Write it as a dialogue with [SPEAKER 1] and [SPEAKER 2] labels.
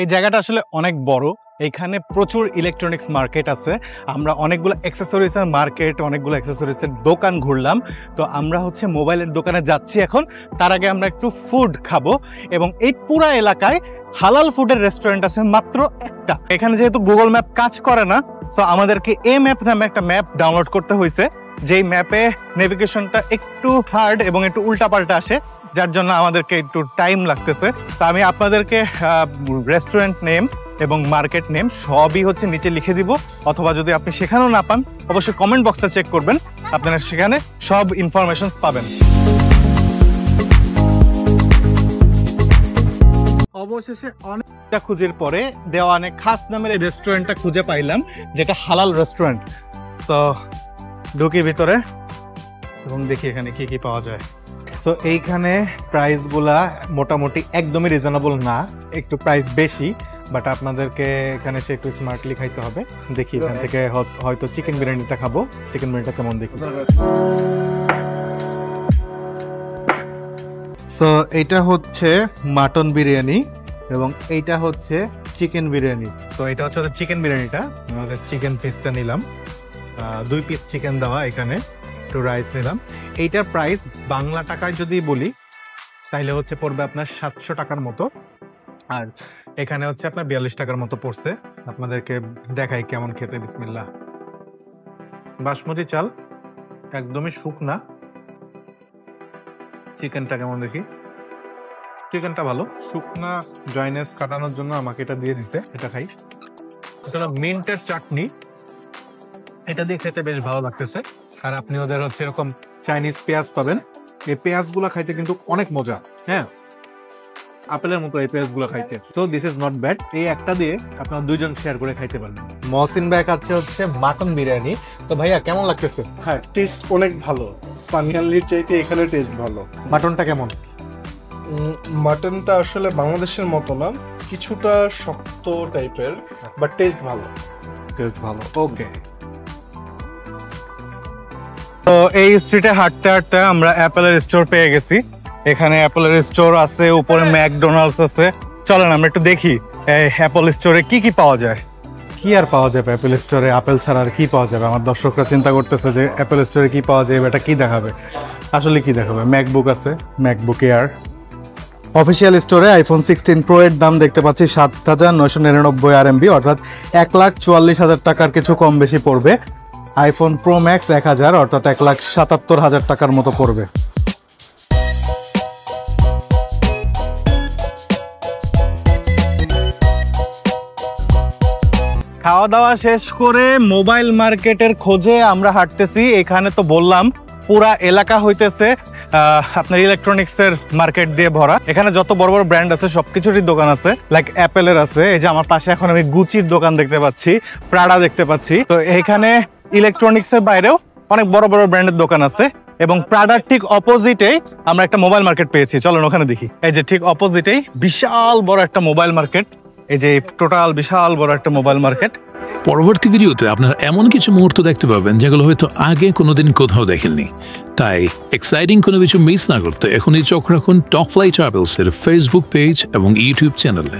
[SPEAKER 1] এই জায়গাটা আসলে অনেক বড়। এখানে প্রচুর ইলেকট্রনিক্স মার্কেট আছে। আমরা অনেকগুলো অ্যাক্সেসরিজের মার্কেট, অনেকগুলো অ্যাক্সেসরিজের দোকান ঘুরলাম। তো আমরা হচ্ছে মোবাইলের দোকানে যাচ্ছি এখন। তার আগে আমরা একটু ফুড খাবো এবং এই পুরো এলাকায় হালাল ফুডের রেস্টুরেন্ট আছে মাত্র একটা। এখানে যেহেতু গুগল ম্যাপ কাজ করে না, সো আমাদেরকে এ ম্যাপ নামে একটা ম্যাপ ডাউনলোড করতে হয়েছে, যেই ম্যাপে নেভিগেশনটা একটু হার্ড এবং একটু উল্টাপাল্টা আসে, যার জন্য আমাদেরকে একটু টাইম লাগতেছে। তো আমি আপনাদেরকে রেস্টুরেন্ট নেম এবং মার্কেট নেম সবই হচ্ছে নিচে লিখে দিব, অথবা যদি আপনি সেখানেও না পান অবশ্যই কমেন্ট বক্সটা চেক করবেন, আপনারা সেখানে সব ইনফরমেশনস পাবেন। অবশেষে অনেকটা খুঁজের পরে দেওয়ানে খাস নামের এই রেস্টুরেন্টটা খুঁজে পাইলাম, যেটা হালাল রেস্টুরেন্ট। সো ঢুকি ভিতরে এবং দেখি এখানে কি কি পাওয়া যায়। সো এইখানে প্রাইসগুলা মোটামুটি একদমই রিজনেবল না, একটু প্রাইস বেশি, বাট আপনাদেরকে এখানে সে একটু স্মার্টলি খাইতে হবে। দেখি এখান থেকে হয়তো চিকেন বিরিয়ানিটা খাবো। চিকেন বিরিয়ানিটা কেমন দেখি। সো এইটা হচ্ছে মাটন বিরিয়ানি এবং এইটা হচ্ছে চিকেন বিরিয়ানি। তো এটা হচ্ছে চিকেন বিরিয়ানিটা, আমাদের চিকেন পিসটা নিলাম, 2 পিস চিকেন দেওয়া, এখানে একটু রাইস নিলাম। এইটার প্রাইস বাংলা টাকায় যদি বলি তাইলে হচ্ছে পড়বে আপনার 700 টাকার মতো, আর এখানে হচ্ছে আপনার 42 টাকার মতো পড়ছে। আপনাদেরকে দেখাই কেমন খেতে। বিসমিল্লাহ। বাসমতি চাল, একদমই শুকনা। চিকেনটা কেমন দেখি। চিকেনটা ভালো, শুকনা ড্রাইনেস কাটানোর জন্য আমাকে এটা দিয়ে দিতে, এটা খাই। এটা মিন্টের চাটনি, এটা দিয়ে খেতে বেশ ভালো লাগতেছে। আর আপনি ওদের হচ্ছে এরকম চাইনিজ পেঁয়াজ পাবেন, এই পেঁয়াজগুলো খাইতে কিন্তু অনেক মজা। হ্যাঁ, আপেলের মতো এই পেঁয়াজগুলো খাইতে। So this is not bad. এই একটা দিয়ে আপনারা দুইজন শেয়ার করে খাইতে পারবেন। মহসিন ভাই খাচ্ছে হচ্ছে মাটন বিরিয়ানি। তো ভাইয়া কেমন লাগতেছে?
[SPEAKER 2] হ্যাঁ, টেস্ট অনেক ভালো। সানিয়ালির চাইতে এখানে টেস্ট ভালো।
[SPEAKER 1] মাটনটা কেমন?
[SPEAKER 2] মাটনটা আসলে বাংলাদেশের মতো না, কিছুটা শক্ত টাইপের, বাট টেস্ট ভালো।
[SPEAKER 1] টেস্ট ভালো, ওকে। তো এই স্ট্রিটে হাঁটতে হাঁটতে আমরা অ্যাপেলের স্টোর পেয়ে গেছি। এখানে অ্যাপেলের স্টোর আছে, উপরে ম্যাকডোনাল্ডস আছে। চলেন আমরা একটু দেখি এই অ্যাপল স্টোরে কি কি পাওয়া যায়। কি আর পাওয়া যাবে অ্যাপেল স্টোরে, আপেল ছাড়া আর কি পাওয়া যাবে? আমার দর্শকরা চিন্তা করতেছে যে অ্যাপেল স্টোরে কি পাওয়া যায়, এটা কি দেখাবে। আসলে কি দেখাবে? ম্যাকবুক আছে, ম্যাকবুক এয়ার। অফিসিয়াল স্টোরে আইফোন 16 প্রো এর দাম দেখতে পাচ্ছি 7,999 RMB, অর্থাৎ 1,44,000 টাকার কিছু কম বেশি পড়বে। আইফোন প্রো ম্যাক্স 1000, অর্থাৎ 1,77,000 টাকার মতো পড়বে। খাওয়া দাওয়া শেষ করে মোবাইল মার্কেটের খোঁজে আমরা হাঁটতেছি। এখানে তো বললাম পুরা এলাকা হইতেছে আপনার ইলেকট্রনিক্সের মার্কেট দিয়ে ভরা। এখানে যত বড় বড় ব্র্যান্ড আছে সবকিছুরই দোকান আছে, লাইক অ্যাপেলের আছে। এই যে আমার পাশে এখন আমি গুচির দোকান দেখতে পাচ্ছি, প্রাডা দেখতে পাচ্ছি। তো এখানে ইলেকট্রনিক্সের বাইরেও অনেক বড় বড় ব্র্যান্ডের দোকান আছে এবং প্রাডার ঠিক অপোজিটেই আমরা একটা মোবাইল মার্কেট পেয়েছি। চলুন ওখানে দেখি। এই যে ঠিক অপোজিটেই বিশাল বড় একটা মোবাইল মার্কেট, এই যে টোটাল বিশাল বড় একটা মোবাইল মার্কেট।
[SPEAKER 3] পরবর্তী ভিডিওতে আপনারা এমন কিছু মুহূর্ত দেখতে পাবেন যেগুলো হয়তো আগে কোনোদিন কোথাও দেখেননি। তাই এক্সাইটিং কোনো কিছু মিস না করতে এখনই চোখ রাখুন টপ ফ্লাই ট্রাভেলসের ফেসবুক পেজ এবং ইউটিউব চ্যানেলে।